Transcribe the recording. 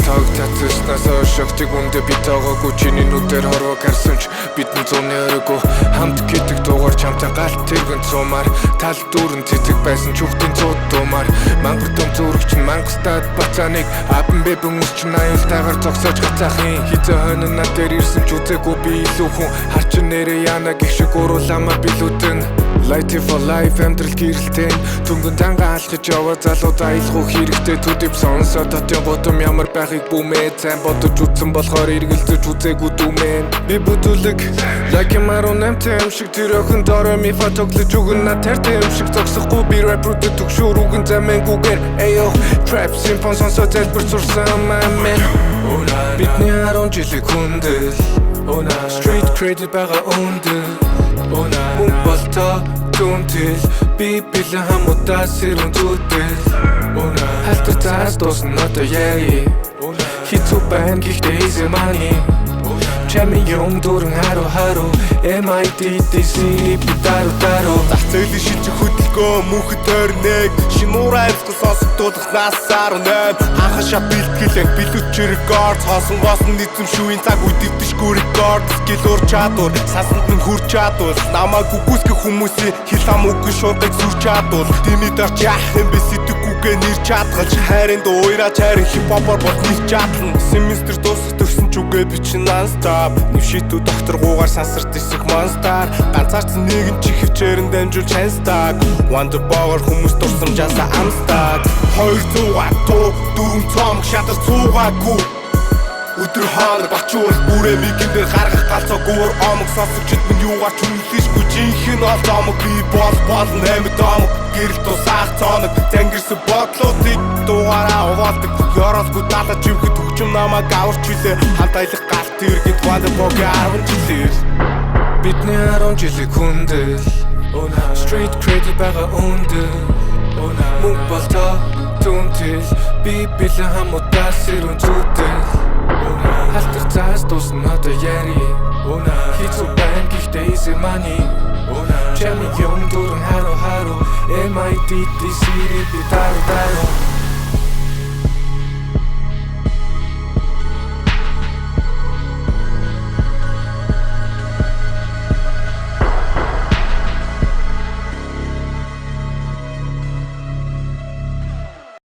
тог татснаас шогтыг үндэ би тоогоогүй чиний нүдээр хорвоо гарсамж бидний зууны өрөөгөө хамт гэдэг дуугаар чамтай галт тэргэн цумаар тал дүүрэн цэцэг байсан чүхтийн цууд дуумаар мангар том зүрэгч нь мангастад бацааныг апэн бэбэн үсчин аюултайгаар зогсоож гацаахын хизээ хойно над дээр ирсэн ч үзээгүй би илүү хүн харчин нэрээ яана гэх шиг урууламаа билүүдэн Light for life амьдрал гэрэлтэн түнгэн танга алхаж яваа залууд аялах хэрэгтэй төдив сонсоод дотын бодом ямар байхыг бүмээ цайн бодож үзсэн болохоор эргэлзэж үзээгүй дүмэн би бүдүүлэг like марун амтэм шиг тэр охин дорой ми фотоглож өгөн на тэртэй юм шиг зогсохгүй би рэпрүүдэд төгшөр үгэн замэнгүүгээр эё trap симфон сонсоод залбир сурсан мамэн бидний 10 жилиг хүндэл street credit бага өндөл мөн болтоо түнтэл би билэн хамуудаа сэрүүн зүтэл халтар цаас дуусна одоо яри хитүү байна гэхдээ easy money чами юм дуран хару MIDDC би дару зах зээлийн шилжих хөдөлгөөн мөнхөд тойрныг шинуура амьсгал сонсогдуулах насаар 8 анхашаа бэлтгэлэн билүүч рекорд хоосон эзэмшүүийн цаг үед дэвдэшгүй рекорд скил ур чадвар сасанд нь хүрч чадвал намайг үгүйсгэх хүмүүсийн хил ам үгүй шуудаг сүр чадвал димид арч яах юм бэ сэтгэгүйгээ нэр чадгалж хайранд уйраа чарин хипхопор бол нэр чадлан семестр дуусах төгсөн ч үгээ би чи non-stop нэвшитүү доктор гуугаар сансарт исэх монстар ганцаарч нэгэн чи хөвчээрэн дамжуул чанстаг wonder bogor хүмүүс дурсамжаасаа амстаг 200 туу дөрөв цомог шатар цуугаагүй өдөр хаана бачуул бүрээ мигэн дээр гаргах галцаа гүүр омог сонсогчд минь юугаар ч үнэлэшгүй жинхэнэ оломог би бол 8 домог гэрэл тусаах цоног зангирсан бодлоодыг дугаараа увалдаг ёроосгүй далаа чимхэд хөгжим намайг аварч үлээ хамт аялах галт иргэд wonder bogor 10 жилээр бидний 10 жилиг хүндэл street credit бага өндөл мөн болтоо түнтэл би билэн хамуудаа сэрүүн зүтэл халтар цаас дуусна одоо яри хитүү байна гэхдээ easy money чами юм дуран хару MIDDC би дару